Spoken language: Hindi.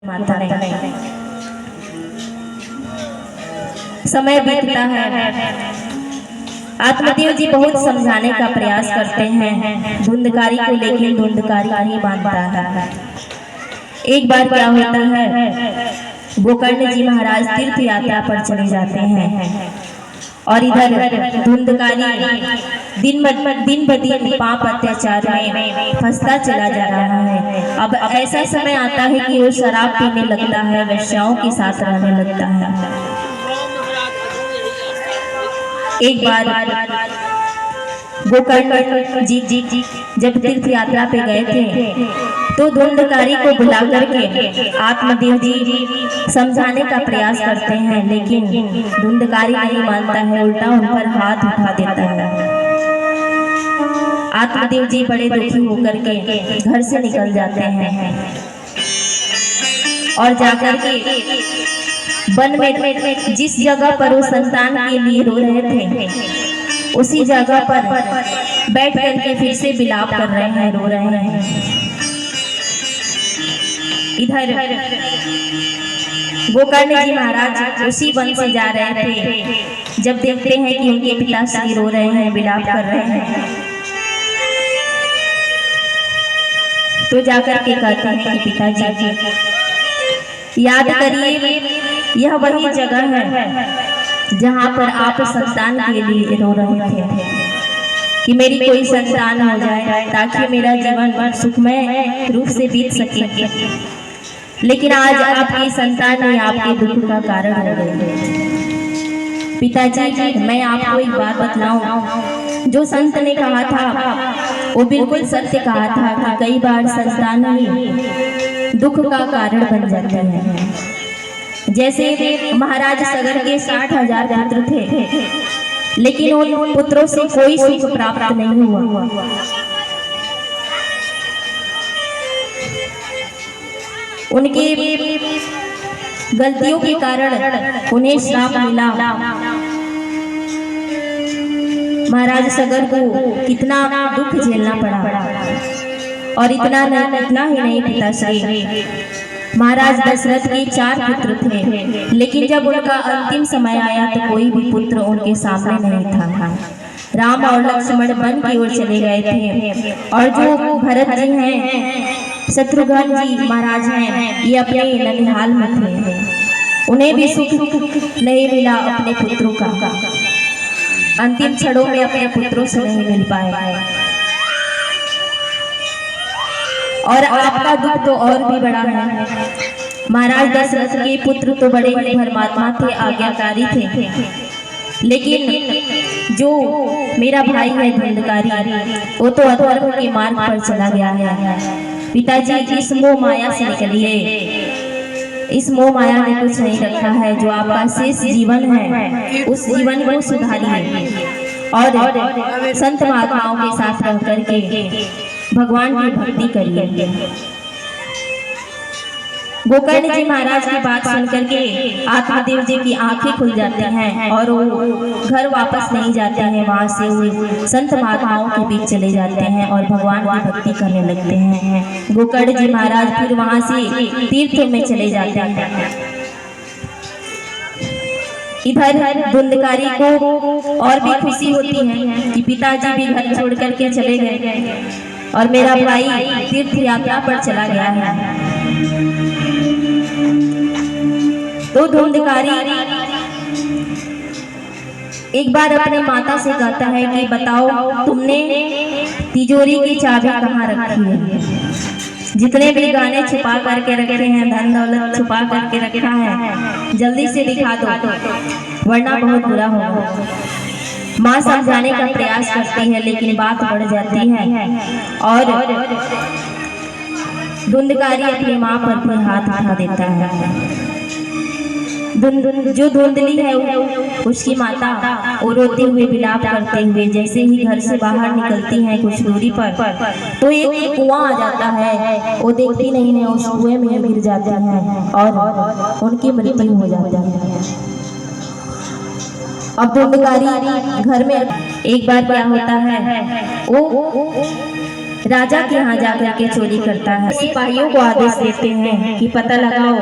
मानता नहीं। समय बीतता है, आत्मदेव जी बहुत समझाने का प्रयास करते हैं धुंधकारी को, लेकिन धुंधकारी नहीं मानता है। एक बार क्या होता है, गोकर्ण जी महाराज तीर्थ यात्रा पर चले जाते हैं और इधर धुंधकारी दिन ब दिन पाप अत्याचार में फंसता चला जा रहा है। अब ऐसा समय आता है कि वो शराब पीने लगता है, वेश्याओं के साथ रहने लगता है। एक बार गोकर्ण जी जब तीर्थ यात्रा पे गए थे तो धुंधकारी को बुला करके आत्मदेव जी समझाने का प्रयास करते हैं, लेकिन धुंधकारी नहीं मानता है, उल्टा उन पर हाथ उठा देता है। आत्मदेव जी बड़े दुखी होकर के घर से निकल जाते हैं और जाकर के वन में जिस जगह पर वो संतान के लिए रो रहे थे उसी जगह पर बैठ करके फिर से विलाप कर रहे हैं, रो रहे हैं। इधर गोकर्ण जी महाराज उसी वन से जा रहे थे, जब देखते हैं कि उनके पिताश्री रो रहे हैं, विलाप कर रहे हैं, तो जाकर के कहते हैं कि पिताजी याद करिए, यह वही जगह है जहाँ पर आप संतान के लिए रो रहे थे कि मेरी कोई संतान हो जाए ताकि मेरा जीवन सुखमय रूप से बीत सके, लेकिन आज आपकी संतान ही आपके दुख का कारण हो गई। पिताजी मैं आपको एक बात बतलाऊं, जो संत ने कहा था वो बिल्कुल सत्य कहा था कि कई बार संतान ही दुख का कारण बन जाती है। जैसे महाराज सगर के 60,000 पुत्र थे, लेकिन उन पुत्रों से कोई सुख प्राप्त नहीं हुआ। उनके गलतियों के कारण उन्हें श्राप मिला। महाराज सगर को कितना दुख झेलना पड़ा, और इतना ही नहीं पिताश्री, महाराज दशरथ के 4 पुत्र थे, लेकिन जब उनका अंतिम समय आया तो कोई भी पुत्र उनके सामने नहीं था। राम और लक्ष्मण वन की ओर चले गए थे, और जो भरत जी हैं, शत्रुघ्न जी महाराज हैं, ये अपने ननिहाल में थे। उन्हें भी सुख नहीं मिला अपने पुत्रों का, अंतिम क्षणों में अपने पुत्रों से नहीं मिल पाए। और आपका दुख तो और भी बड़ा है। महाराज दशरथ के पुत्र तो बड़े ही धर्मात्मा थे, आज्ञाकारी थे, लेकिन जो मेरा भाई है धुंधकारी, वो तो अधर्म के मार्ग पर चला गया है। पिताजी इस मोह माया से निकलिए, इस मोह माया ने कुछ नहीं रखा है। जो आपका शेष जीवन है उस जीवन को सुधारिए और संत महात्माओं के साथ रह करके भगवान की भक्ति करिए। गोकर्ण जी महाराज की बात सुनकर के आत्मदेव जी की आंखें खुल जाती हैं और वो घर वापस नहीं जाते हैं, वहां से वो संत महात्माओं के बीच चले जाते हैं और भगवान की भक्ति करने लगते हैं। गोकर्ण जी महाराज फिर वहां से तीर्थ में चले जाते हैं। इधर धुंधकारी को और भी खुशी होती है कि पिताजी भी घर छोड़ करके चले गए और मेरा भाई तीर्थ यात्रा पर चला गया है। तो धुंधकारी एक बार अपनी माता से कहता है कि बताओ तुमने तिजोरी की चाबी कहाँ रखी है? जितने भी गाने छुपा करके रखे हैं, धन दौलत छुपा करके रखा है, जल्दी से दिखा दो वरना बहुत बुरा होगा। माँ समझाने का प्रयास करती है, लेकिन बात बढ़ जाती है और धुंधकारी अपनी माँ पर भी हाथ उठा देता है। जो धुंधली है उसकी माता वो रोते हुए विलाप करते हुए जैसे ही घर से बाहर निकलती हैं कुछ दूरी पर तो एक कुआं आ जाता है। वो देखती नहीं है, उस कुएं में गिर जाते हैं और उनकी मृत्यु हो जाती है। अब धुंधकारी घर में एक बार क्या होता है, वो राजा के यहाँ जाकर के चोरी करता है। सिपाहियों को आदेश देते हैं कि पता लगाओ